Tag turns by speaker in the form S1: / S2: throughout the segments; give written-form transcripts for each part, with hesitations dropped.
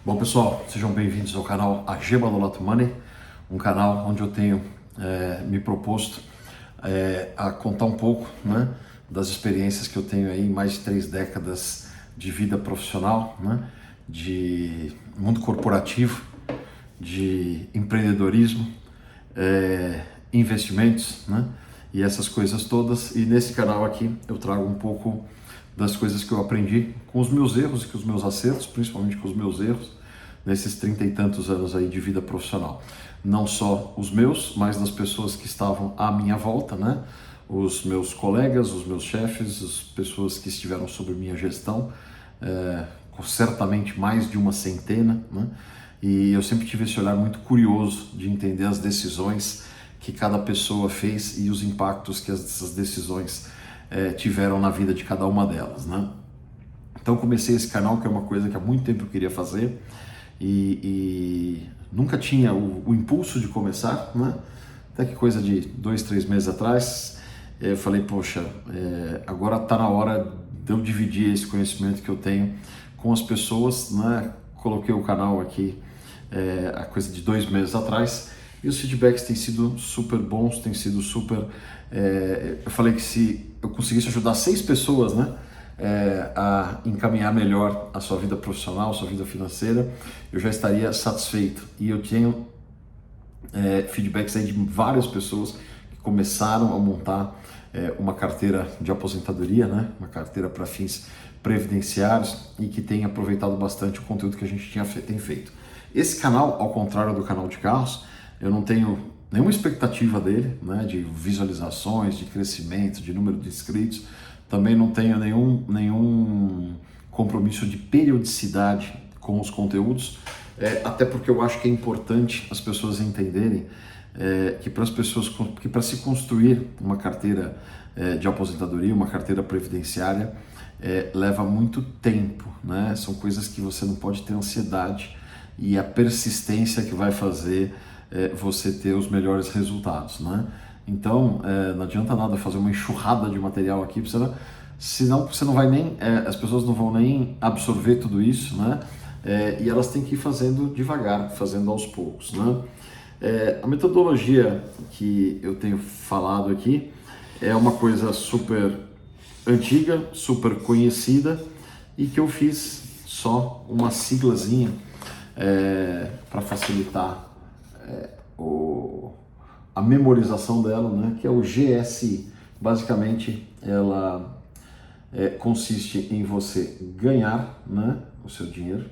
S1: Bom, pessoal, sejam bem-vindos ao canal A Gema do Lato Money, um canal onde eu tenho me proposto a contar um pouco, né, das experiências que eu tenho aí em mais de 3 décadas de vida profissional, né, de mundo corporativo, de empreendedorismo, investimentos, né, e essas coisas todas. E nesse canal aqui eu trago um pouco das coisas que eu aprendi com os meus erros e com os meus acertos, principalmente com os meus erros, nesses 30 e tantos anos aí de vida profissional. Não só os meus, mas das pessoas que estavam à minha volta, né? Os meus colegas, os meus chefes, as pessoas que estiveram sob minha gestão, certamente mais de uma centena, né? E eu sempre tive esse olhar muito curioso de entender as decisões que cada pessoa fez e os impactos que essas decisões tiveram na vida de cada uma delas, né? Então comecei esse canal, que é uma coisa que há muito tempo eu queria fazer e nunca tinha o impulso de começar, né? Até que coisa de 2, 3 meses atrás eu falei, poxa, agora está na hora de eu dividir esse conhecimento que eu tenho com as pessoas, né? Coloquei o canal aqui a coisa de 2 meses atrás e os feedbacks têm sido super bons, têm sido super... eu falei que se eu conseguisse ajudar 6 pessoas, né, a encaminhar melhor a sua vida profissional, a sua vida financeira, eu já estaria satisfeito. E eu tenho feedbacks aí de várias pessoas que começaram a montar uma carteira de aposentadoria, né, uma carteira para fins previdenciários e que tem aproveitado bastante o conteúdo que a gente tem feito. Esse canal, ao contrário do canal de carros, eu não tenho nenhuma expectativa dele, né, de visualizações, de crescimento, de número de inscritos. Também não tenho nenhum compromisso de periodicidade com os conteúdos, até porque eu acho que é importante as pessoas entenderem que para se construir uma carteira de aposentadoria, uma carteira previdenciária, leva muito tempo, né? São coisas que você não pode ter ansiedade e a persistência que vai fazer você ter os melhores resultados, né? Então, não adianta nada fazer uma enxurrada de material aqui, senão você não vai nem, as pessoas não vão nem absorver tudo isso, né? E elas têm que ir fazendo devagar, fazendo aos poucos, né? A metodologia que eu tenho falado aqui é uma coisa super antiga, super conhecida e que eu fiz só uma siglazinha para facilitar a memorização dela, né, que é o GSI. Basicamente, ela consiste em você ganhar, né, o seu dinheiro,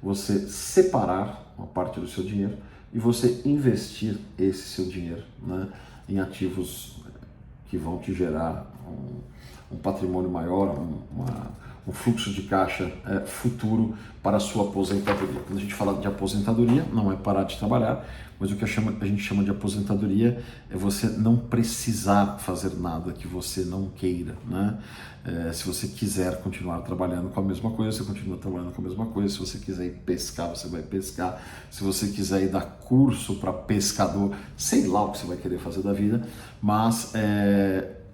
S1: você separar uma parte do seu dinheiro e você investir esse seu dinheiro, né, em ativos que vão te gerar um patrimônio maior, um fluxo de caixa futuro para a sua aposentadoria. Quando a gente fala de aposentadoria, não é parar de trabalhar, mas o que a gente chama de aposentadoria é você não precisar fazer nada que você não queira, né? Se você quiser continuar trabalhando com a mesma coisa, você continua trabalhando com a mesma coisa. Se você quiser ir pescar, você vai pescar. Se você quiser ir dar curso para pescador, sei lá o que você vai querer fazer da vida, mas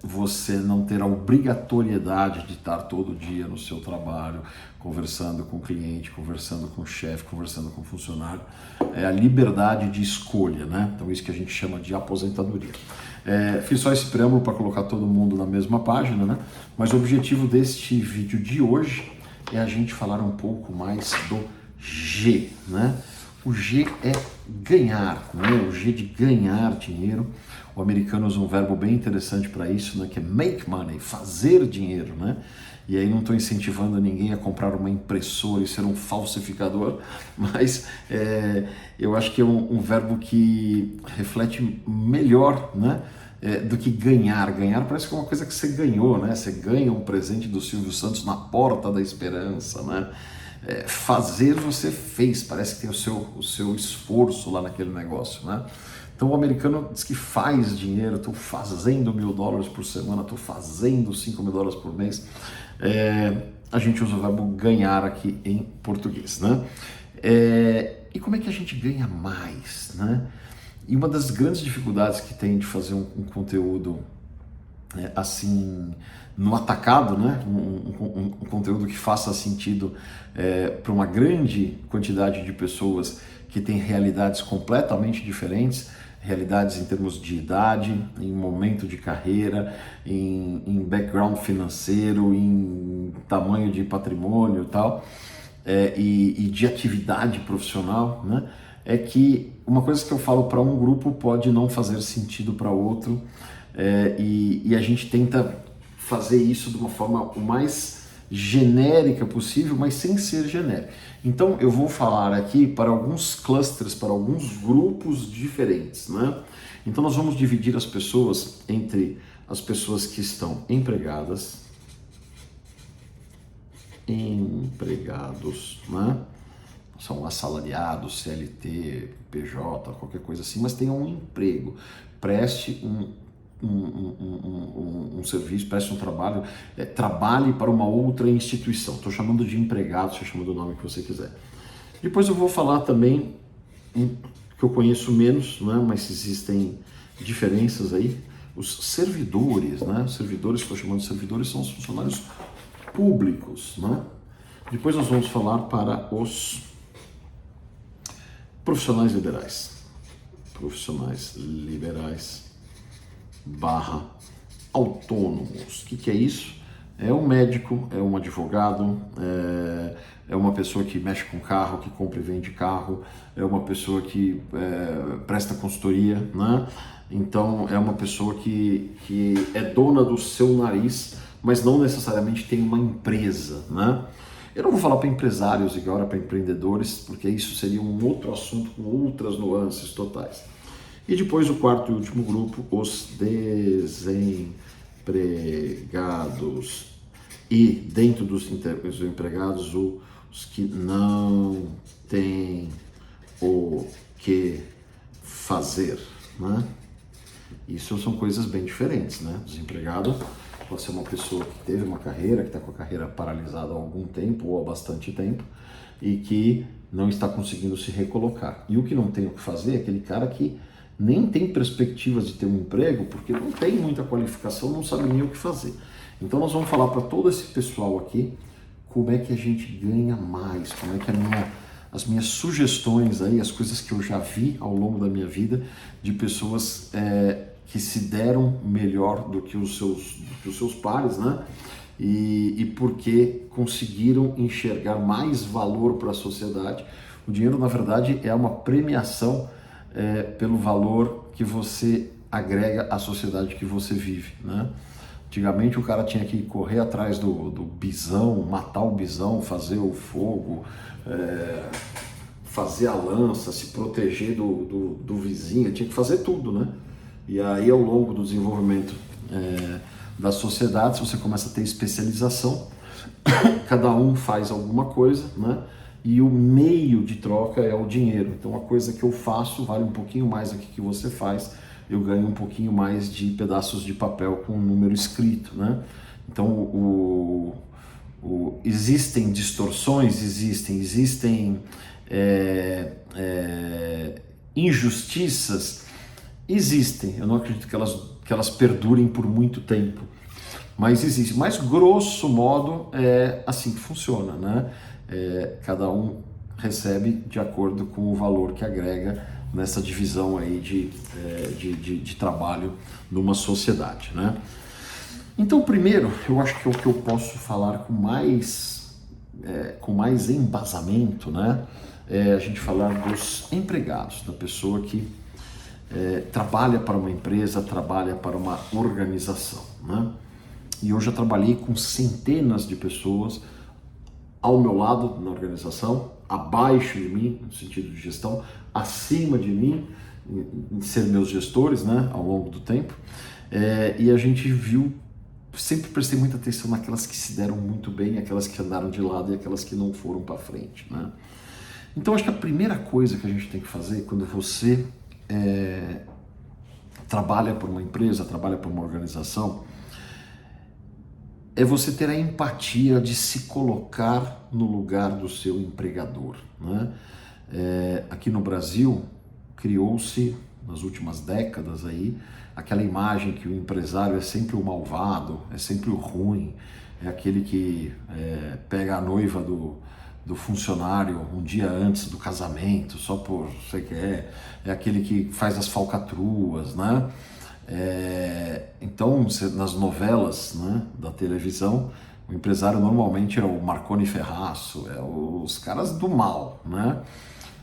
S1: você não ter a obrigatoriedade de estar todo dia no seu trabalho, conversando com o cliente, conversando com o chefe, conversando com o funcionário. É a liberdade de escolha, né? Então isso que a gente chama de aposentadoria. Fiz só esse preâmbulo para colocar todo mundo na mesma página, né? Mas o objetivo deste vídeo de hoje é a gente falar um pouco mais do G, né? O G é ganhar, né? O G de ganhar dinheiro. O americano usa um verbo bem interessante para isso, né? Que é make money, fazer dinheiro, né? E aí não estou incentivando ninguém a comprar uma impressora e ser um falsificador, mas eu acho que é um verbo que reflete melhor, né? Do que ganhar. Ganhar parece que é uma coisa que você ganhou, né? Você ganha um presente do Silvio Santos na Porta da Esperança, né? Fazer você fez, parece que tem o seu esforço lá naquele negócio, né? Então o americano diz que faz dinheiro, estou fazendo $1.000 por semana, estou fazendo $5.000 por mês. A gente usa o verbo ganhar aqui em português, né? E como é que a gente ganha mais, né? E uma das grandes dificuldades que tem de fazer um conteúdo assim, no atacado, né? Um conteúdo que faça sentido para uma grande quantidade de pessoas que têm realidades completamente diferentes, realidades em termos de idade, em momento de carreira, em background financeiro, em tamanho de patrimônio e tal, e de atividade profissional, né? É que uma coisa que eu falo para um grupo pode não fazer sentido para outro, e a gente tenta fazer isso de uma forma o mais genérica possível, mas sem ser genérico. Então eu vou falar aqui para alguns clusters, para alguns grupos diferentes, né? Então nós vamos dividir as pessoas entre as pessoas que estão empregadas, empregados, né? São assalariados, CLT, PJ, qualquer coisa assim, mas tenham um emprego, preste um serviço, preste um trabalho, trabalhe para uma outra instituição. Estou chamando de empregado, você chama do nome que você quiser. Depois eu vou falar também, que eu conheço menos, né, mas existem diferenças aí, os servidores, né? Os servidores, estou chamando de servidores, são os funcionários públicos, né? Depois nós vamos falar para os profissionais liberais. Profissionais liberais barra autônomos. O que é isso? É um médico, é um advogado, é uma pessoa que mexe com carro, que compra e vende carro, é uma pessoa que presta consultoria, né? Então é uma pessoa que é dona do seu nariz, mas não necessariamente tem uma empresa, né? Eu não vou falar para empresários agora, para empreendedores, porque isso seria um outro assunto com outras nuances totais. E depois o quarto e último grupo, os desempregados. E dentro dos empregados, os que não têm o que fazer, né? Isso são coisas bem diferentes, né? Desempregado pode ser uma pessoa que teve uma carreira, que está com a carreira paralisada há algum tempo ou há bastante tempo e que não está conseguindo se recolocar. E o que não tem o que fazer é aquele cara que nem tem perspectivas de ter um emprego porque não tem muita qualificação, não sabe nem o que fazer. Então nós vamos falar para todo esse pessoal aqui como é que a gente ganha mais, como é que as minhas sugestões aí, as coisas que eu já vi ao longo da minha vida de pessoas que se deram melhor do que os seus pares, né? E porque conseguiram enxergar mais valor para a sociedade. O dinheiro, na verdade, é uma premiação pelo valor que você agrega à sociedade que você vive, né? Antigamente o cara tinha que correr atrás do bisão, matar o bisão, fazer o fogo, fazer a lança, se proteger do vizinho, tinha que fazer tudo, né? E aí ao longo do desenvolvimento das sociedades você começa a ter especialização, cada um faz alguma coisa, né? E o meio de troca é o dinheiro. Então a coisa que eu faço vale um pouquinho mais do que você faz, eu ganho um pouquinho mais de pedaços de papel com um número escrito, né? Então existem distorções, existem injustiças, existem. Eu não acredito que elas perdurem por muito tempo, mas existe. Mas grosso modo é assim que funciona, né? Cada um recebe de acordo com o valor que agrega nessa divisão aí de trabalho numa sociedade, né? Então, primeiro, eu acho que é o que eu posso falar com mais embasamento, né? É a gente falar dos empregados, da pessoa que trabalha para uma empresa, trabalha para uma organização, né? E eu já trabalhei com centenas de pessoas ao meu lado na organização, abaixo de mim, no sentido de gestão, acima de mim, em ser meus gestores, né, ao longo do tempo. E a gente viu, sempre prestei muita atenção naquelas que se deram muito bem, aquelas que andaram de lado e aquelas que não foram para frente, né? Então acho que a primeira coisa que a gente tem que fazer quando você trabalha por uma empresa, trabalha por uma organização, é você ter a empatia de se colocar no lugar do seu empregador, né? Aqui no Brasil criou-se nas últimas décadas aí, aquela imagem que o empresário é sempre o malvado, é sempre o ruim, é aquele que pega a noiva do funcionário um dia antes do casamento, só por você quer, é aquele que faz as falcatruas, né? Então, nas novelas, né, da televisão, o empresário normalmente é o Marconi Ferraço, é os caras do mal, né?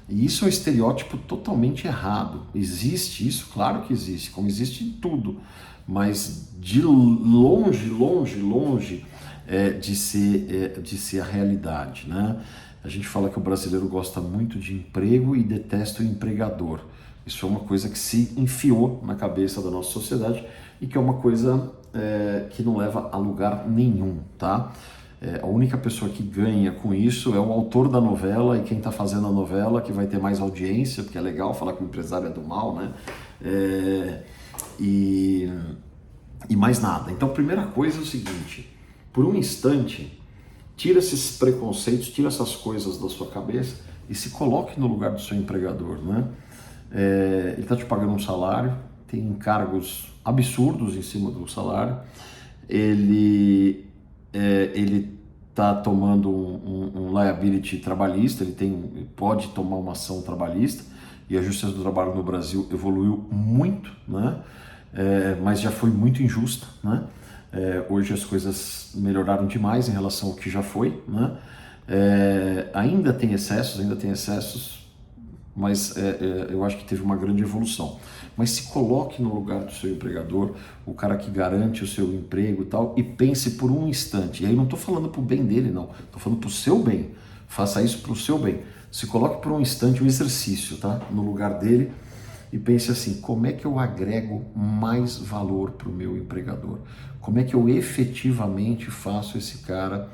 S1: E isso é um estereótipo totalmente errado. Existe isso? Claro que existe, como existe em tudo, mas de longe, longe, longe de ser a realidade, né? A gente fala que o brasileiro gosta muito de emprego e detesta o empregador. Isso é uma coisa que se enfiou na cabeça da nossa sociedade e que é uma coisa que não leva a lugar nenhum, tá? A única pessoa que ganha com isso é o autor da novela e quem está fazendo a novela, que vai ter mais audiência, porque é legal falar que o empresário é do mal, né? E mais nada. Então, a primeira coisa é o seguinte: por um instante, tira esses preconceitos, tira essas coisas da sua cabeça e se coloque no lugar do seu empregador, né? Ele está te pagando um salário, tem encargos absurdos em cima do salário, ele está tomando um liability trabalhista, ele pode tomar uma ação trabalhista, e a Justiça do Trabalho no Brasil evoluiu muito, né? Mas já foi muito injusta, né? Hoje as coisas melhoraram demais em relação ao que já foi, né? Ainda tem excessos, mas eu acho que teve uma grande evolução. Mas se coloque no lugar do seu empregador, o cara que garante o seu emprego e tal, e pense por um instante. E aí não estou falando para o bem dele, não. Estou falando para o seu bem. Faça isso para o seu bem. Se coloque por um instante, um exercício, tá? No lugar dele e pense assim: como é que eu agrego mais valor para o meu empregador? Como é que eu efetivamente faço esse cara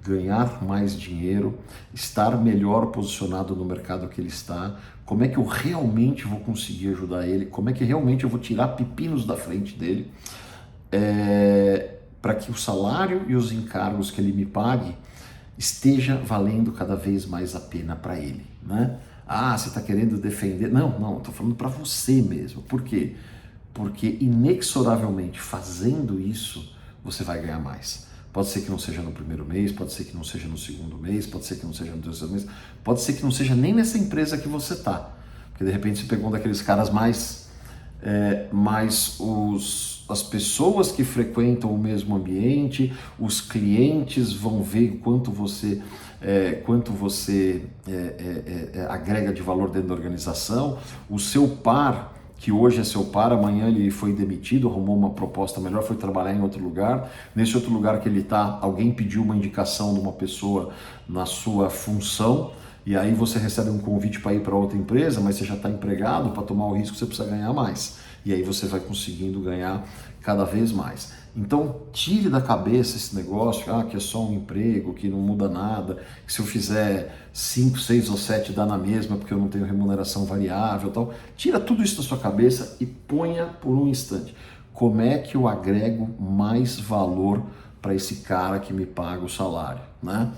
S1: ganhar mais dinheiro, estar melhor posicionado no mercado que ele está? Como é que eu realmente vou conseguir ajudar ele? Como é que realmente eu vou tirar pepinos da frente dele para que o salário e os encargos que ele me pague esteja valendo cada vez mais a pena para ele, né? Ah, você está querendo defender? Não, estou falando para você mesmo. Por quê? Porque inexoravelmente fazendo isso, você vai ganhar mais. Pode ser que não seja no primeiro mês, pode ser que não seja no segundo mês, pode ser que não seja no terceiro mês, pode ser que não seja nem nessa empresa que você está. Porque de repente você pegou um daqueles caras as pessoas que frequentam o mesmo ambiente, os clientes vão ver quanto você agrega de valor dentro da organização, o seu par, que hoje é seu par, amanhã ele foi demitido, arrumou uma proposta melhor, foi trabalhar em outro lugar. Nesse outro lugar que ele está, alguém pediu uma indicação de uma pessoa na sua função, e aí você recebe um convite para ir para outra empresa, mas você já está empregado, para tomar o risco você precisa ganhar mais. E aí você vai conseguindo ganhar cada vez mais. Então, tire da cabeça esse negócio, que é só um emprego, que não muda nada, que se eu fizer 5, 6 ou 7 dá na mesma porque eu não tenho remuneração variável e tal. Tira tudo isso da sua cabeça e ponha por um instante: como é que eu agrego mais valor para esse cara que me paga o salário, né?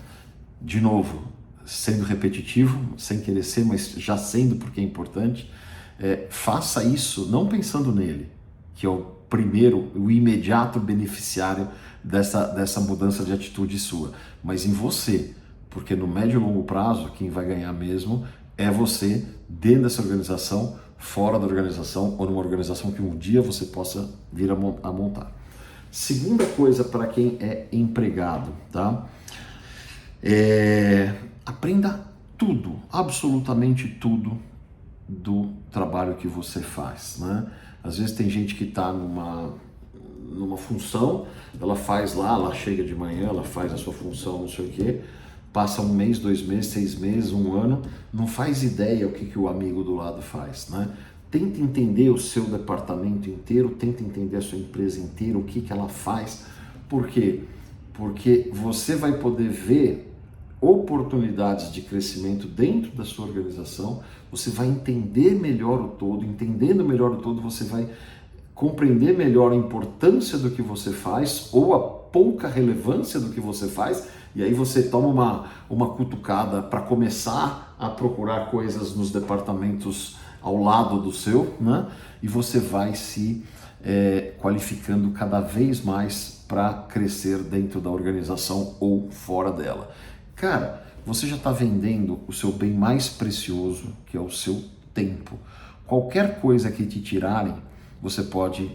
S1: De novo, sendo repetitivo, sem querer ser, mas já sendo porque é importante, faça isso não pensando nele, que é o imediato beneficiário dessa mudança de atitude sua, mas em você, porque no médio e longo prazo, quem vai ganhar mesmo é você, dentro dessa organização, fora da organização, ou numa organização que um dia você possa vir a montar. Segunda coisa para quem é empregado, tá? Aprenda tudo, absolutamente tudo do trabalho que você faz, né? Às vezes tem gente que está numa função, ela faz lá, ela chega de manhã, ela faz a sua função, não sei o quê, passa 1 mês, 2 meses, 6 meses, 1 ano, não faz ideia o que o amigo do lado faz, né? Tenta entender o seu departamento inteiro, tenta entender a sua empresa inteira, o que ela faz. Por quê? Porque você vai poder ver oportunidades de crescimento dentro da sua organização, você vai entender melhor o todo, entendendo melhor o todo, você vai compreender melhor a importância do que você faz ou a pouca relevância do que você faz, e aí você toma uma cutucada para começar a procurar coisas nos departamentos ao lado do seu, né? E você vai se qualificando cada vez mais para crescer dentro da organização ou fora dela. Cara, você já está vendendo o seu bem mais precioso, que é o seu tempo. Qualquer coisa que te tirarem, você pode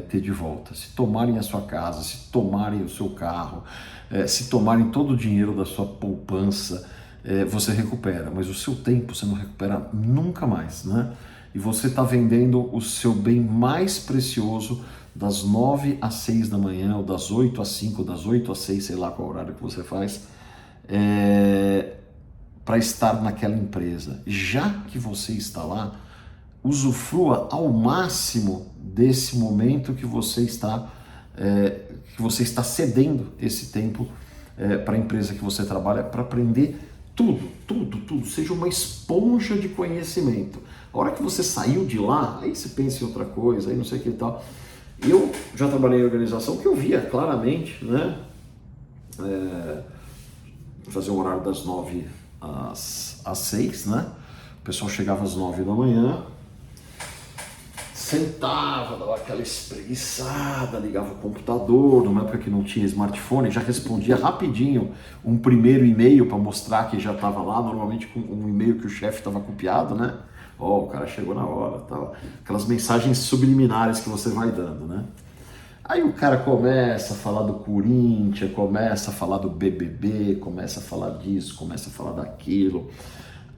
S1: ter de volta. Se tomarem a sua casa, se tomarem o seu carro, se tomarem todo o dinheiro da sua poupança, você recupera, mas o seu tempo você não recupera nunca mais, né? E você está vendendo o seu bem mais precioso das 9 às 6 da manhã, ou das 8 às 5, das 8 às 6, sei lá qual horário que você faz, para estar naquela empresa. Já que você está lá, usufrua ao máximo desse momento que você está cedendo esse tempo para a empresa que você trabalha, para aprender tudo, seja uma esponja de conhecimento. A hora que você saiu de lá, aí você pensa em outra coisa, aí não sei o que e tal. Eu já trabalhei em organização que eu via claramente, né? Fazer o horário das 9 às 6, né? O pessoal chegava às 9 da manhã, sentava, dava aquela espreguiçada, ligava o computador, numa época que não tinha smartphone, já respondia rapidinho um primeiro e-mail para mostrar que já estava lá, normalmente com um e-mail que o chefe estava copiado, né? O cara chegou na hora, tal. Aquelas mensagens subliminares que você vai dando, né? Aí o cara começa a falar do Corinthians, começa a falar do BBB, começa a falar disso, começa a falar daquilo.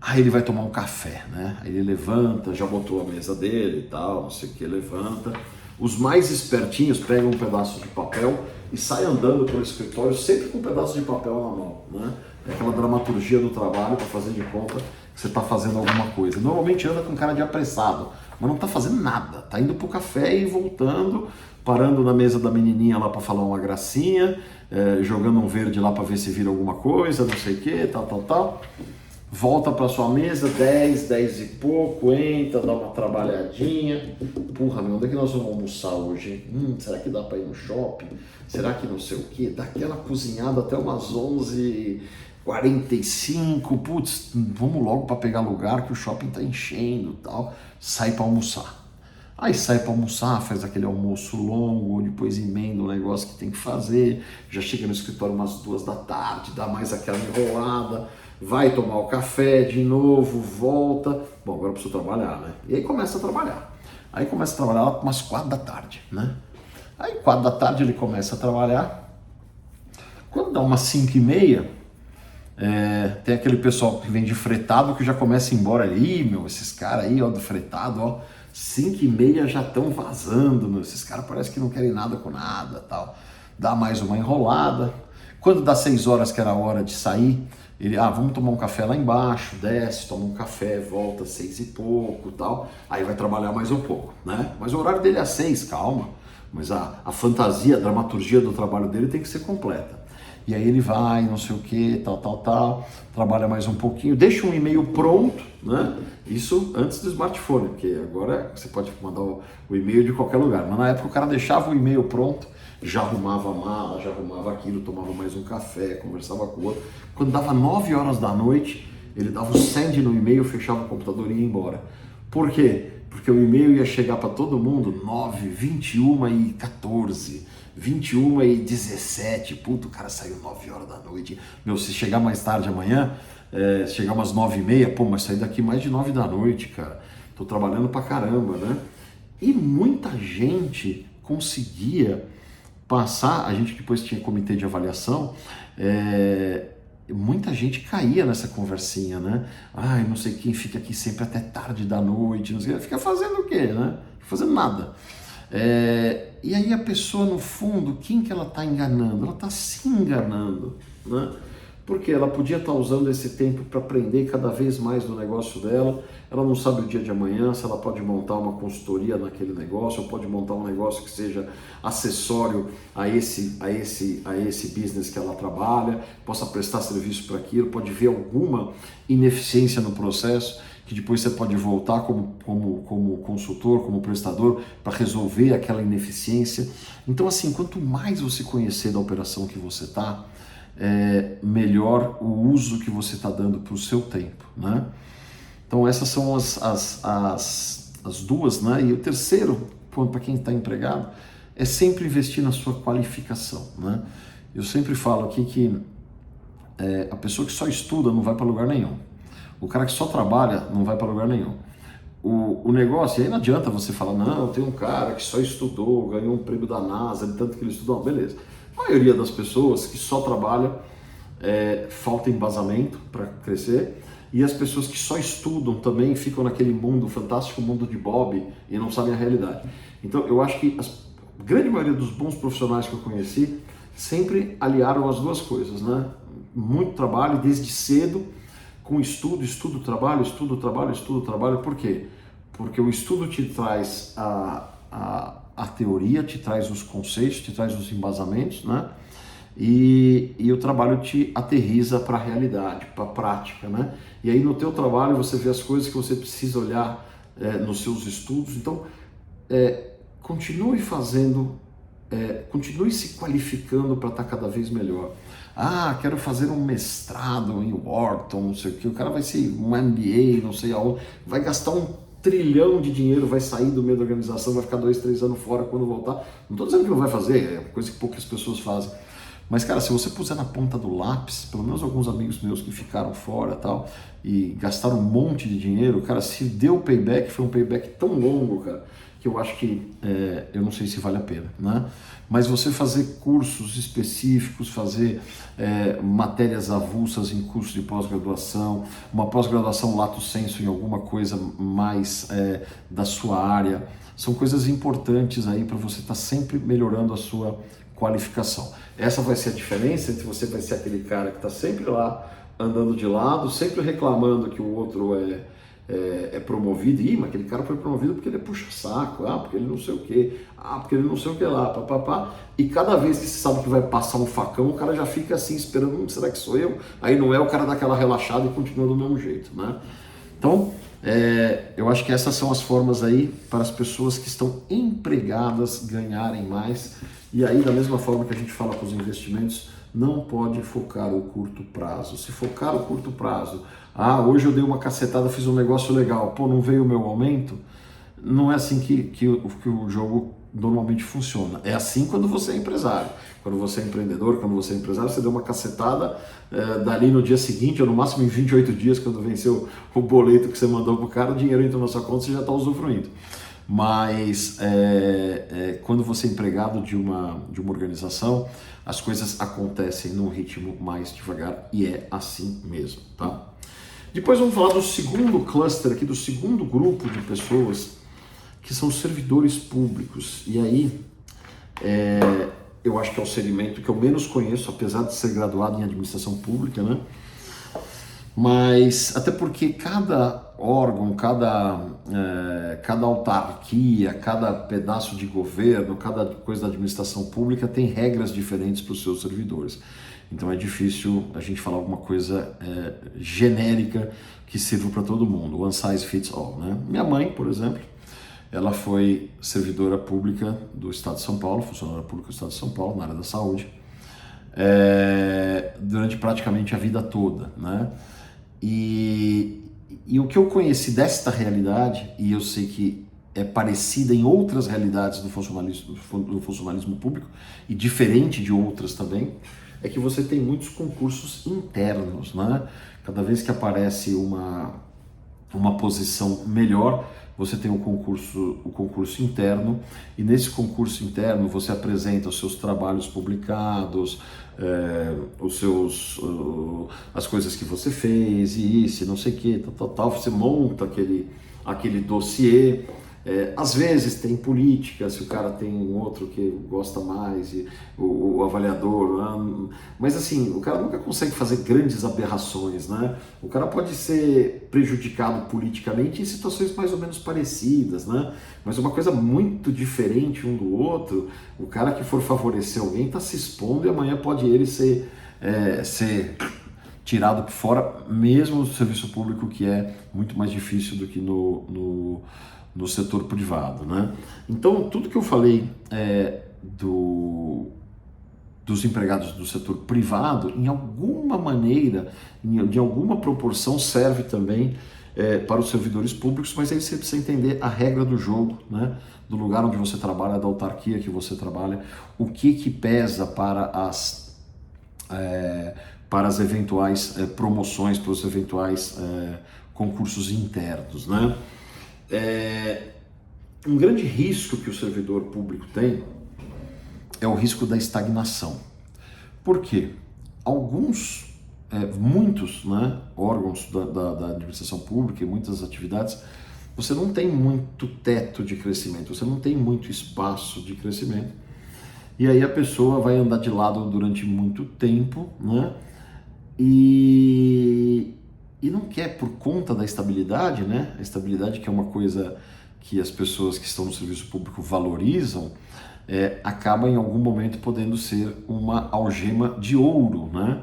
S1: Aí ele vai tomar um café, né? Aí ele levanta, já botou a mesa dele e tal, não sei o que, levanta. Os mais espertinhos pegam um pedaço de papel e saem andando pelo escritório sempre com um pedaço de papel na mão, né? É aquela dramaturgia do trabalho para fazer de conta que você está fazendo alguma coisa. Normalmente anda com cara de apressado, mas não está fazendo nada. Está indo pro café e voltando, parando na mesa da menininha lá para falar uma gracinha, jogando um verde lá para ver se vira alguma coisa, não sei o que, tal. Volta para sua mesa, 10 e pouco, entra, dá uma trabalhadinha. Porra, meu, onde é que nós vamos almoçar hoje? Será que dá para ir no shopping? Será que não sei o quê? Dá aquela cozinhada até umas 11h45. Putz, vamos logo para pegar lugar que o shopping tá enchendo e tal. Sai para almoçar. Aí sai para almoçar, faz aquele almoço longo, depois emenda o negócio que tem que fazer, já chega no escritório umas 2 da tarde, dá mais aquela enrolada, vai tomar o café de novo, volta. Bom, agora eu preciso trabalhar, né? E aí começa a trabalhar. Aí começa a trabalhar lá umas 4 da tarde, né? Aí 4 da tarde ele começa a trabalhar. Quando dá umas 5h30, tem aquele pessoal que vem de fretado que já começa a ir embora ali, meu, esses caras aí, ó, do fretado, ó, 5h30 já estão vazando, meu, esses caras parecem que não querem nada com nada, tal. Dá mais uma enrolada. Quando dá 6 horas, que era a hora de sair, ele, vamos tomar um café lá embaixo, desce, toma um café, volta 6 e pouco, tal. Aí vai trabalhar mais um pouco, né? Mas o horário dele é às 6, calma. Mas a fantasia, a dramaturgia do trabalho dele tem que ser completa. E aí ele vai, não sei o que, tal, trabalha mais um pouquinho, deixa um e-mail pronto, né? Isso antes do smartphone, porque agora você pode mandar o e-mail de qualquer lugar. Mas na época o cara deixava o e-mail pronto, já arrumava a mala, já arrumava aquilo, tomava mais um café, conversava com o outro. Quando dava 9 horas da noite, ele dava o send no e-mail, fechava o computador e ia embora. Por quê? Porque o e-mail ia chegar para todo mundo 9, 21h14, 21h17, puto, o cara saiu 9 horas da noite. Meu, se chegar mais tarde amanhã, se chegar umas 9h30, pô, mas sair daqui mais de 9 da noite, cara. Tô trabalhando pra caramba, né? E muita gente conseguia passar, a gente depois tinha comitê de avaliação, muita gente caía nessa conversinha, né? Não sei quem fica aqui sempre até tarde da noite, não sei, fica fazendo o quê, né? Fazendo nada. E aí a pessoa, no fundo, quem que ela está enganando? Ela está se enganando, né? Porque ela podia estar usando esse tempo para aprender cada vez mais do negócio dela. Ela não sabe o dia de amanhã, se ela pode montar uma consultoria naquele negócio, ou pode montar um negócio que seja acessório a esse business que ela trabalha, possa prestar serviço para aquilo, pode ver alguma ineficiência no processo, que depois você pode voltar como consultor, como prestador, para resolver aquela ineficiência. Então, assim, quanto mais você conhecer da operação que você está, melhor o uso que você está dando para o seu tempo, né? Então essas são as duas, né? E o terceiro ponto para quem está empregado é sempre investir na sua qualificação, né? Eu sempre falo aqui que a pessoa que só estuda não vai para lugar nenhum. O cara que só trabalha não vai para lugar nenhum. O negócio, e aí não adianta você falar, não, tem um cara que só estudou, ganhou um prêmio da NASA, de tanto que ele estudou. Beleza. A maioria das pessoas que só trabalham, falta embasamento para crescer, e as pessoas que só estudam também ficam naquele mundo, fantástico mundo de Bob, e não sabem a realidade. Então eu acho que a grande maioria dos bons profissionais que eu conheci sempre aliaram as duas coisas, né? Muito trabalho desde cedo, com estudo, trabalho, estudo, trabalho, estudo, trabalho. Por quê? Porque o estudo te traz a teoria, te traz os conceitos, te traz os embasamentos, né? E o trabalho te aterriza para a realidade, para a prática, né? E aí no teu trabalho você vê as coisas que você precisa olhar nos seus estudos. Então, continue fazendo, continue se qualificando para estar cada vez melhor. Ah, quero fazer um mestrado em Wharton, não sei o que. O cara vai ser um MBA, não sei aonde, vai gastar 1 trilhão de dinheiro, vai sair do meio da organização, vai ficar 2, 3 anos fora quando voltar. Não estou dizendo que não vai fazer, é coisa que poucas pessoas fazem. Mas, cara, se você puser na ponta do lápis, pelo menos alguns amigos meus que ficaram fora e tal, e gastaram um monte de dinheiro, cara, se deu payback, foi um payback tão longo, cara, que eu acho que eu não sei se vale a pena, né? Mas você fazer cursos específicos, fazer matérias avulsas em cursos de pós-graduação, uma pós-graduação lato sensu em alguma coisa mais da sua área, são coisas importantes aí para você estar sempre melhorando a sua qualificação. Essa vai ser a diferença entre você vai ser aquele cara que está sempre lá andando de lado, sempre reclamando que o outro é promovido. Ih, mas aquele cara foi promovido porque ele é puxa-saco, porque ele não sei o que, porque ele não sei o que lá, papapá. E cada vez que você sabe que vai passar um facão, o cara já fica assim esperando, será que sou eu? Aí não é, o cara dá aquela relaxada e continua do mesmo jeito, né? Então, eu acho que essas são as formas aí para as pessoas que estão empregadas ganharem mais. E aí, da mesma forma que a gente fala com os investimentos, não pode focar o curto prazo. Se focar o curto prazo, hoje eu dei uma cacetada, fiz um negócio legal, não veio o meu aumento, não é assim que o jogo normalmente funciona. É assim quando você é empresário. Quando você é empreendedor, quando você é empresário, você deu uma cacetada, dali no dia seguinte, ou no máximo em 28 dias, quando venceu o boleto que você mandou pro cara, o dinheiro entra na sua conta e você já está usufruindo. Mas quando você é empregado de uma organização, as coisas acontecem num ritmo mais devagar, e é assim mesmo, tá? Depois vamos falar do segundo cluster aqui, do segundo grupo de pessoas, que são os servidores públicos. E aí, eu acho que é o segmento que eu menos conheço, apesar de ser graduado em administração pública, né? Mas até porque cada órgão, cada autarquia, cada pedaço de governo, cada coisa da administração pública tem regras diferentes para os seus servidores. Então é difícil a gente falar alguma coisa genérica que sirva para todo mundo, one size fits all, né? Minha mãe, por exemplo, ela foi servidora pública do Estado de São Paulo, funcionária pública do Estado de São Paulo, na área da saúde, durante praticamente a vida toda, né? E o que eu conheci desta realidade, e eu sei que é parecida em outras realidades do funcionalismo público, e diferente de outras também, é que você tem muitos concursos internos, né? Cada vez que aparece uma posição melhor, você tem o concurso interno, e nesse concurso interno você apresenta os seus trabalhos publicados, as coisas que você fez, e isso, não sei o que, tal, você monta aquele dossiê. Às vezes tem política, se o cara tem um outro que gosta mais, e o avaliador, mas assim, o cara nunca consegue fazer grandes aberrações, né? O cara pode ser prejudicado politicamente em situações mais ou menos parecidas, né? Mas uma coisa muito diferente um do outro, o cara que for favorecer alguém está se expondo, e amanhã pode ele ser tirado por fora, mesmo no serviço público, que é muito mais difícil do que no setor privado, né? Então, tudo que eu falei dos empregados do setor privado, em alguma maneira, de alguma proporção, serve também para os servidores públicos, mas aí você precisa entender a regra do jogo, né? Do lugar onde você trabalha, da autarquia que você trabalha, o que pesa para as eventuais promoções, para os eventuais concursos internos, né? Um grande risco que o servidor público tem é o risco da estagnação. Por quê? Muitos, né, órgãos da administração pública e muitas atividades, você não tem muito teto de crescimento, você não tem muito espaço de crescimento. E aí a pessoa vai andar de lado durante muito tempo, né? E não quer, por conta da estabilidade, né? A estabilidade, que é uma coisa que as pessoas que estão no serviço público valorizam, acaba em algum momento podendo ser uma algema de ouro, né?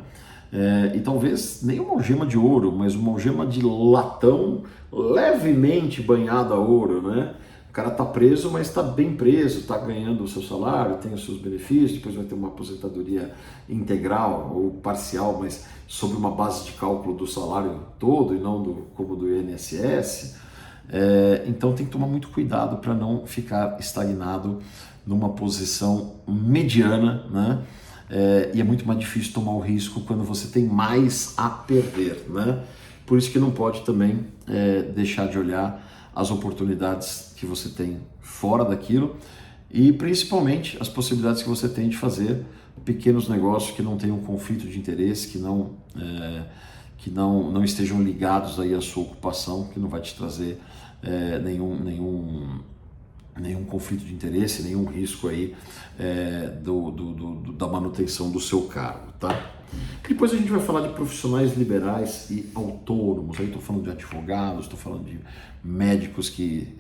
S1: E talvez nem uma algema de ouro, mas uma algema de latão levemente banhada a ouro, né? O cara tá preso, mas está bem preso, tá ganhando o seu salário, tem os seus benefícios, depois vai ter uma aposentadoria integral ou parcial, mas sobre uma base de cálculo do salário todo e não como do INSS. Então tem que tomar muito cuidado para não ficar estagnado numa posição mediana, né? E é muito mais difícil tomar o risco quando você tem mais a perder, né? Por isso que não pode também deixar de olhar as oportunidades que você tem fora daquilo e principalmente as possibilidades que você tem de fazer pequenos negócios que não tenham conflito de interesse, que não estejam ligados aí à sua ocupação, que não vai te trazer nenhum conflito de interesse, nenhum risco aí da manutenção do seu cargo, tá? Depois a gente vai falar de profissionais liberais e autônomos. Aí estou falando de advogados, estou falando de médicos que...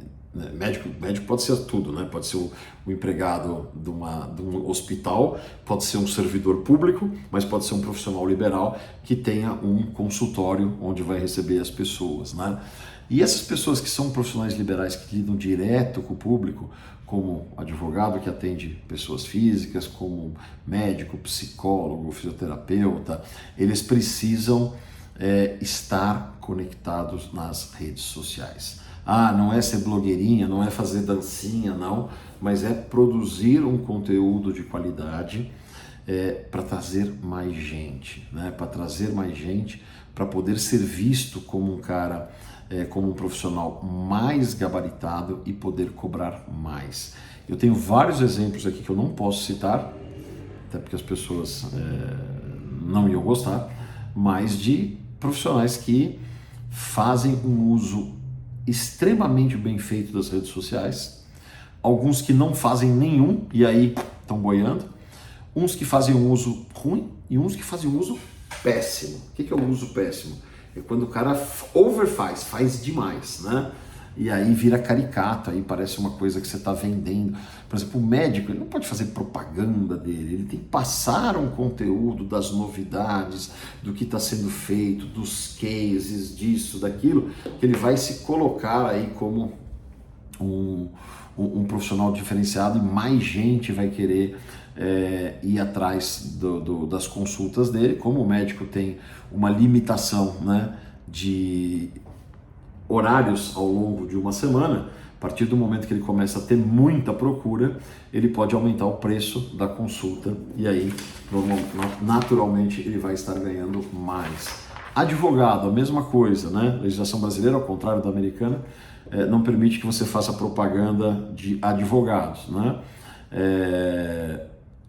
S1: Médico pode ser tudo, né? Pode ser o empregado de um hospital, pode ser um servidor público, mas pode ser um profissional liberal que tenha um consultório onde vai receber as pessoas, né? E essas pessoas que são profissionais liberais que lidam direto com o público, como advogado que atende pessoas físicas, como médico, psicólogo, fisioterapeuta, eles precisam estar conectados nas redes sociais. Não é ser blogueirinha, não é fazer dancinha, não, mas é produzir um conteúdo de qualidade para trazer mais gente, né? Para trazer mais gente, para poder ser visto como um cara, como um profissional mais gabaritado e poder cobrar mais. Eu tenho vários exemplos aqui que eu não posso citar, até porque as pessoas não iam gostar, mas de profissionais que fazem um uso extremamente bem feito das redes sociais, alguns que não fazem nenhum e aí estão boiando, uns que fazem um uso ruim e uns que fazem um uso péssimo. O que é o uso péssimo? É quando o cara faz demais, né? E aí vira caricato, aí parece uma coisa que você está vendendo. Por exemplo, o médico, ele não pode fazer propaganda dele, ele tem que passar um conteúdo das novidades, do que está sendo feito, dos cases, disso, daquilo, que ele vai se colocar aí como um profissional diferenciado e mais gente vai querer ir atrás das consultas dele. Como o médico tem uma limitação, né, de horários ao longo de uma semana, a partir do momento que ele começa a ter muita procura, ele pode aumentar o preço da consulta e aí, naturalmente, ele vai estar ganhando mais. Advogado, a mesma coisa, né? A legislação brasileira, ao contrário da americana, não permite que você faça propaganda de advogados, né?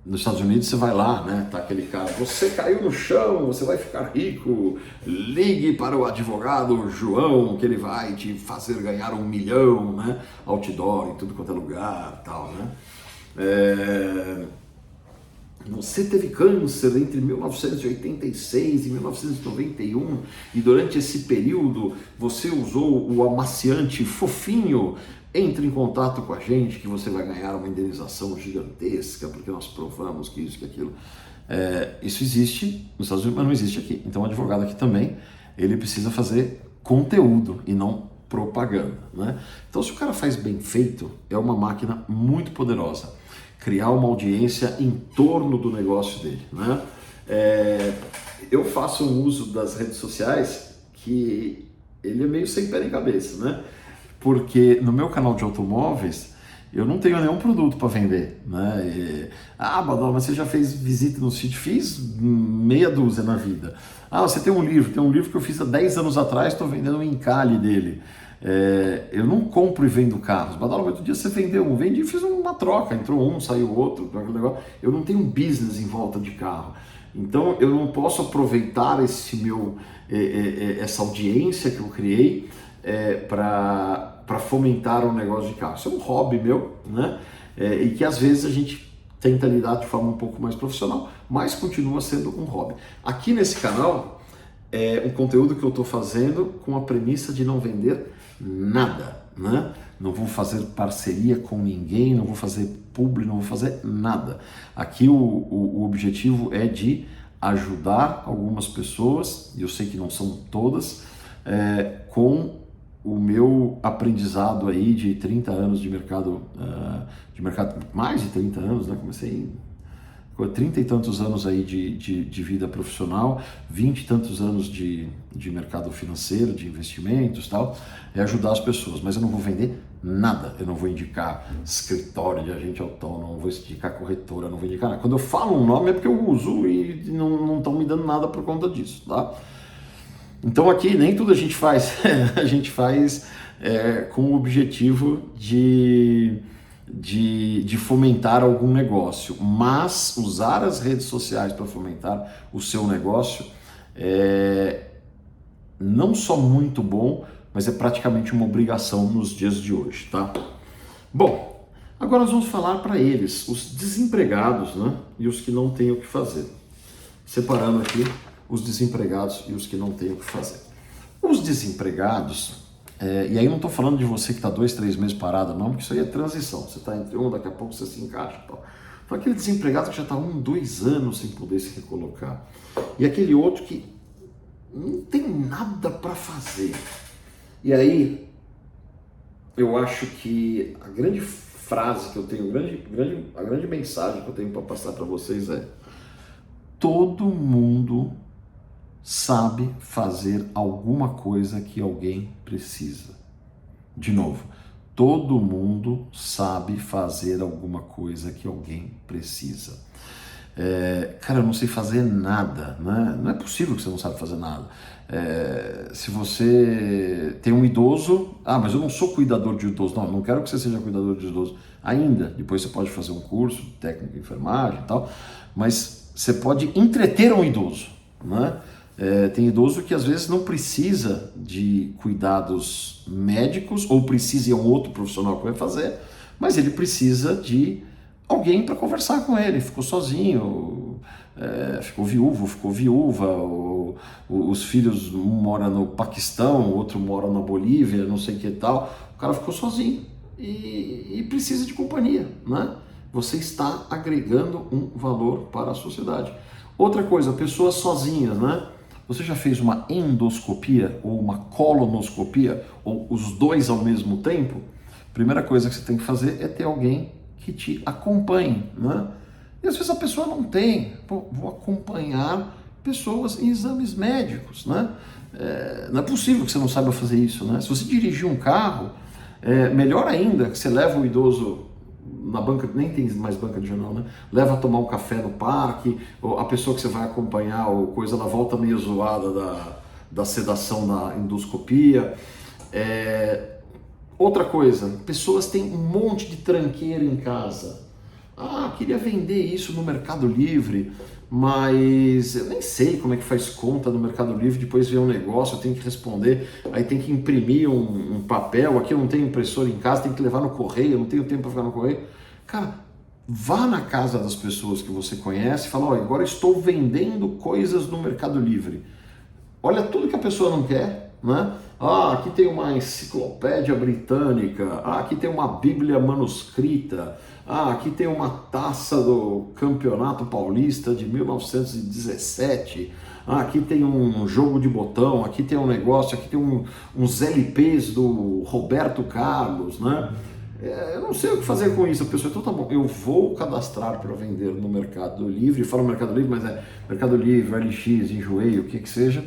S1: Nos Estados Unidos você vai lá, né? Tá aquele cara, você caiu no chão, você vai ficar rico, ligue para o advogado João, que ele vai te fazer ganhar 1 milhão, né? Outdoor em tudo quanto é lugar, tal, né? Você teve câncer entre 1986 e 1991 e durante esse período você usou o amaciante fofinho. Entre em contato com a gente que você vai ganhar uma indenização gigantesca porque nós provamos que isso, que aquilo. Isso existe nos Estados Unidos, mas não existe aqui. Então o advogado aqui também, ele precisa fazer conteúdo e não propaganda, né? Então se o cara faz bem feito, é uma máquina muito poderosa. Criar uma audiência em torno do negócio dele, né? Eu faço um uso das redes sociais que ele é meio sem pé nem cabeça, né? Porque no meu canal de automóveis, eu não tenho nenhum produto para vender, né? Badola, mas você já fez visita no sítio? Fiz meia dúzia na vida. Você tem um livro que eu fiz há 10 anos atrás, estou vendendo um encalhe dele. Eu não compro e vendo carros. Badola, outro dia você vendeu um, vendi e fiz uma troca, entrou um, saiu outro, aquele negócio. Eu não tenho um business em volta de carro. Então eu não posso aproveitar essa audiência que eu criei para fomentar um negócio de carro. Isso é um hobby meu, né? E que às vezes a gente tenta lidar de forma um pouco mais profissional, mas continua sendo um hobby. Aqui nesse canal é um conteúdo que eu estou fazendo com a premissa de não vender nada, né? Não vou fazer parceria com ninguém, não vou fazer publi, não vou fazer nada. Aqui o objetivo é de ajudar algumas pessoas, e eu sei que não são todas, com o meu aprendizado aí de 30 anos de mercado, mais de 30 anos, né? Comecei com 30 e tantos anos aí de vida profissional, 20 e tantos anos de mercado financeiro, de investimentos e tal, ajudar as pessoas, mas eu não vou vender nada, eu não vou indicar escritório de agente autônomo, não vou indicar corretora, não vou indicar nada. Quando eu falo um nome é porque eu uso e não estão me dando nada por conta disso, tá? Então aqui nem tudo a gente faz, a gente faz com o objetivo de fomentar algum negócio, mas usar as redes sociais para fomentar o seu negócio é não só muito bom, mas é praticamente uma obrigação nos dias de hoje, tá? Bom, agora nós vamos falar para eles, os desempregados, né, e os que não têm o que fazer. Separando aqui os desempregados e os que não têm o que fazer. Os desempregados, e aí não estou falando de você que está 2, 3 meses parado, não, porque isso aí é transição. Você está entre um, daqui a pouco você se encaixa e tal. Então, aquele desempregado que já está 1, 2 anos sem poder se recolocar. E aquele outro que não tem nada para fazer. E aí, eu acho que a grande frase que eu tenho, a grande mensagem que eu tenho para passar para vocês é: todo mundo sabe fazer alguma coisa que alguém precisa. De novo, todo mundo sabe fazer alguma coisa que alguém precisa. Cara, eu não sei fazer nada, né? Não é possível que você não sabe fazer nada. Se você tem um idoso, mas eu não sou cuidador de idoso. Não quero que você seja cuidador de idoso ainda. Depois você pode fazer um curso, técnico de enfermagem e tal, mas você pode entreter um idoso, né? Tem idoso que às vezes não precisa de cuidados médicos ou precisa de um outro profissional que vai fazer, mas ele precisa de alguém para conversar com ele. Ficou sozinho, ficou viúva, os filhos, um mora no Paquistão, outro mora na Bolívia, não sei o que tal. O cara ficou sozinho e precisa de companhia, né? Você está agregando um valor para a sociedade. Outra coisa, pessoas sozinhas, né? Você já fez uma endoscopia ou uma colonoscopia, ou os dois ao mesmo tempo? Primeira coisa que você tem que fazer é ter alguém que te acompanhe, né? E às vezes a pessoa não tem. Vou acompanhar pessoas em exames médicos, né? Não é possível que você não saiba fazer isso, né? Se você dirigir um carro, melhor ainda que você leva o idoso na banca, nem tem mais banca de jornal, né? Leva a tomar um café no parque, ou a pessoa que você vai acompanhar, ou coisa, ela volta meio zoada da sedação da endoscopia. Outra coisa, pessoas têm um monte de tranqueira em casa. Queria vender isso no Mercado Livre, mas eu nem sei como é que faz conta no Mercado Livre, depois vem um negócio, eu tenho que responder, aí tem que imprimir um papel, aqui eu não tenho impressora em casa, tem que levar no correio, eu não tenho tempo para ficar no correio. Cara, vá na casa das pessoas que você conhece e fala: olha, agora estou vendendo coisas no Mercado Livre. Olha tudo que a pessoa não quer, né? Aqui tem uma enciclopédia britânica, aqui tem uma bíblia manuscrita, aqui tem uma taça do Campeonato Paulista de 1917, aqui tem um jogo de botão, aqui tem um negócio, aqui tem uns LPs do Roberto Carlos, né? Eu não sei o que fazer com isso. A pessoa, então tá bom, eu vou cadastrar para vender no Mercado Livre, falo Mercado Livre, mas Mercado Livre, LX, Enjoei, o que seja.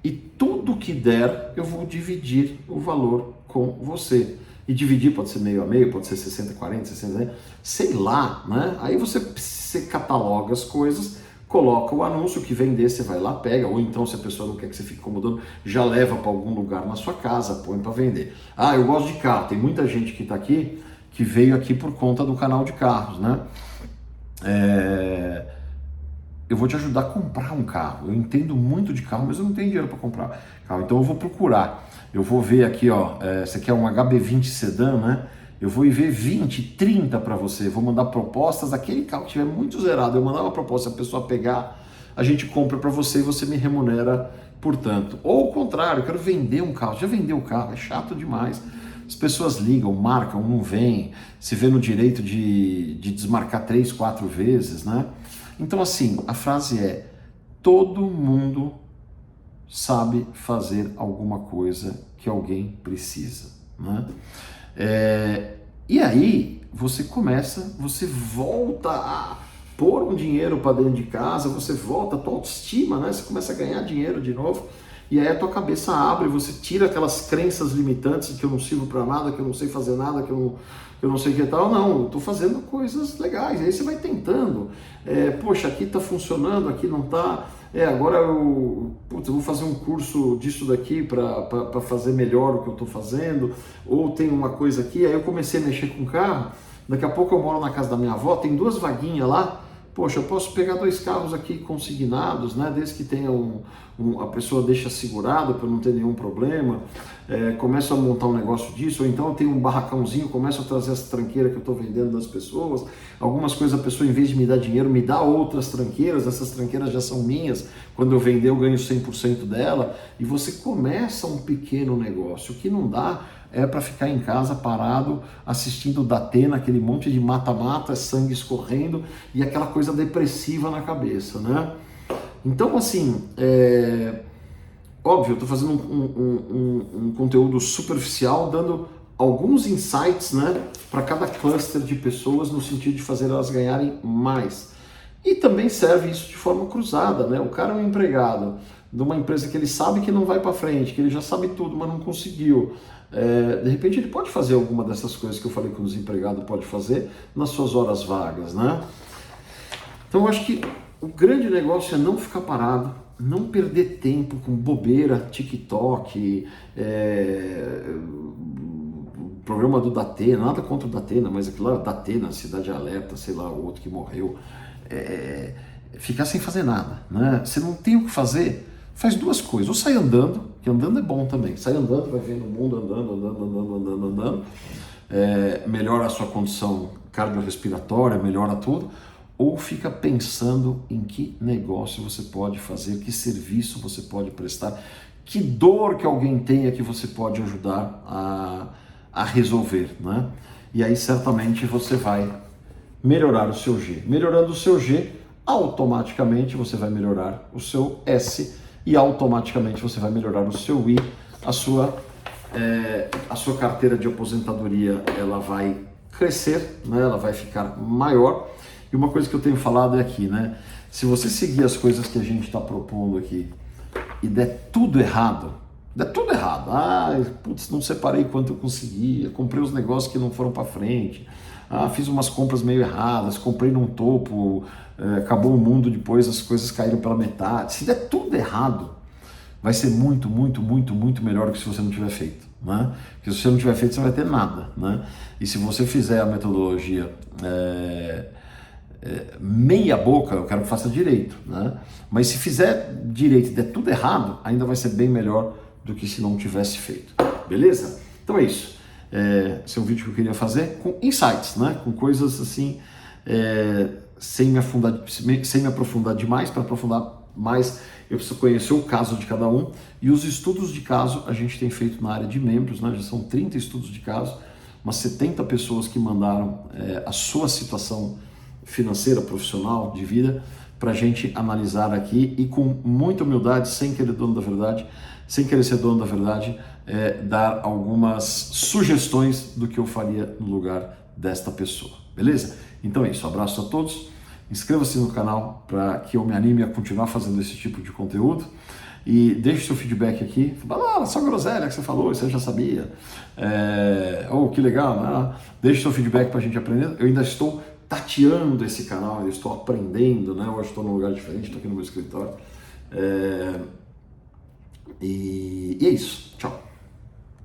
S1: e tudo que der eu vou dividir o valor com você. E dividir pode ser meio a meio, pode ser 60-40, 60, sei lá, né? Aí você cataloga as coisas, coloca o anúncio, que vender você vai lá, pega, ou então se a pessoa não quer que você fique incomodando, já leva para algum lugar na sua casa, põe para vender. Ah, eu gosto de carro, tem muita gente que está aqui, que veio aqui por conta do canal de carros, né? Eu vou te ajudar a comprar um carro. Eu entendo muito de carro, mas eu não tenho dinheiro para comprar carro. Então eu vou procurar. Eu vou ver aqui, ó, esse aqui é um HB20 sedã, né? Eu vou ir ver 20, 30 para você. Vou mandar propostas. Aquele carro que estiver muito zerado, eu mandar uma proposta, a pessoa pegar, a gente compra para você e você me remunera, portanto. Ou o contrário, eu quero vender um carro. Já vendeu o carro, é chato demais. As pessoas ligam, marcam, não vem, se vê no direito de desmarcar 3, 4 vezes, né? Então, assim, a frase é: todo mundo sabe fazer alguma coisa que alguém precisa, né? E aí, você volta a pôr um dinheiro para dentro de casa, você volta a tua autoestima, né? Você começa a ganhar dinheiro de novo, e aí a tua cabeça abre, você tira aquelas crenças limitantes de que eu não sirvo para nada, que eu não sei fazer nada, que eu não sei o que tal. Não, eu tô fazendo coisas legais. Aí você vai tentando. Poxa, aqui tá funcionando, aqui não tá. Agora eu vou fazer um curso disso daqui para fazer melhor o que eu tô fazendo. Ou tem uma coisa aqui, aí eu comecei a mexer com carro. Daqui a pouco eu moro na casa da minha avó, tem 2 vaguinhas lá. Poxa, eu posso pegar 2 carros aqui consignados, né? Desde que tenha a pessoa deixa segurado para não ter nenhum problema. Começo a montar um negócio disso, ou então eu tenho um barracãozinho, começo a trazer as tranqueiras que eu estou vendendo das pessoas. Algumas coisas a pessoa, em vez de me dar dinheiro, me dá outras tranqueiras. Essas tranqueiras já são minhas. Quando eu vender, eu ganho 100% dela. E você começa um pequeno negócio. O que não dá é para ficar em casa parado assistindo Datena, aquele monte de mata-mata, sangue escorrendo e aquela coisa depressiva na cabeça, né? Então, assim, óbvio, eu estou fazendo um conteúdo superficial, dando alguns insights, né, para cada cluster de pessoas, no sentido de fazer elas ganharem mais. E também serve isso de forma cruzada, né? O cara é um empregado de uma empresa que ele sabe que não vai para frente, que ele já sabe tudo, mas não conseguiu. De repente ele pode fazer alguma dessas coisas que eu falei que o desempregado pode fazer nas suas horas vagas, né? Então eu acho que o grande negócio é não ficar parado, não perder tempo com bobeira, TikTok, programa do Datena, nada contra o Datena, mas aquilo lá, Datena, Cidade Alerta, sei lá, o outro que morreu, ficar sem fazer nada, né? Você não tem o que fazer, faz 2 coisas, ou sai andando, que andando é bom também, sai andando, vai vendo o mundo andando, melhora a sua condição cardiorrespiratória, melhora tudo, ou fica pensando em que negócio você pode fazer, que serviço você pode prestar, que dor que alguém tenha que você pode ajudar a resolver, né? E aí certamente você vai melhorar o seu G. Melhorando o seu G, automaticamente você vai melhorar o seu S e automaticamente você vai melhorar o seu I. A sua carteira de aposentadoria, ela vai crescer, né? Ela vai ficar maior. E uma coisa que eu tenho falado é aqui, né? Se você seguir as coisas que a gente está propondo aqui e der tudo errado, putz, não separei quanto eu conseguia, comprei os negócios que não foram para frente, fiz umas compras meio erradas, comprei num topo, acabou o mundo, depois as coisas caíram pela metade. Se der tudo errado, vai ser muito, muito, muito, muito melhor do que se você não tiver feito, né? Porque se você não tiver feito, você não vai ter nada, né? E se você fizer a metodologia meia boca, eu quero que faça direito, né? Mas se fizer direito e der tudo errado, ainda vai ser bem melhor do que se não tivesse feito, beleza? Então é isso. Esse é um vídeo que eu queria fazer com insights, né? Com coisas assim, sem me aprofundar demais. Para aprofundar mais, eu preciso conhecer o caso de cada um, e os estudos de caso a gente tem feito na área de membros, né? Já são 30 estudos de caso, umas 70 pessoas que mandaram a sua situação financeira, profissional, de vida, para a gente analisar aqui e com muita humildade, sem querer ser dono da verdade, dar algumas sugestões do que eu faria no lugar desta pessoa, beleza? Então é isso, abraço a todos, inscreva-se no canal para que eu me anime a continuar fazendo esse tipo de conteúdo, E deixe seu feedback aqui. Fala, só groselha que você falou, isso eu já sabia. Que legal, né? Deixe seu feedback para a gente aprender. Eu ainda estou tateando esse canal, eu estou aprendendo, né? Hoje estou num lugar diferente, estou aqui no meu escritório. E é isso. Tchau.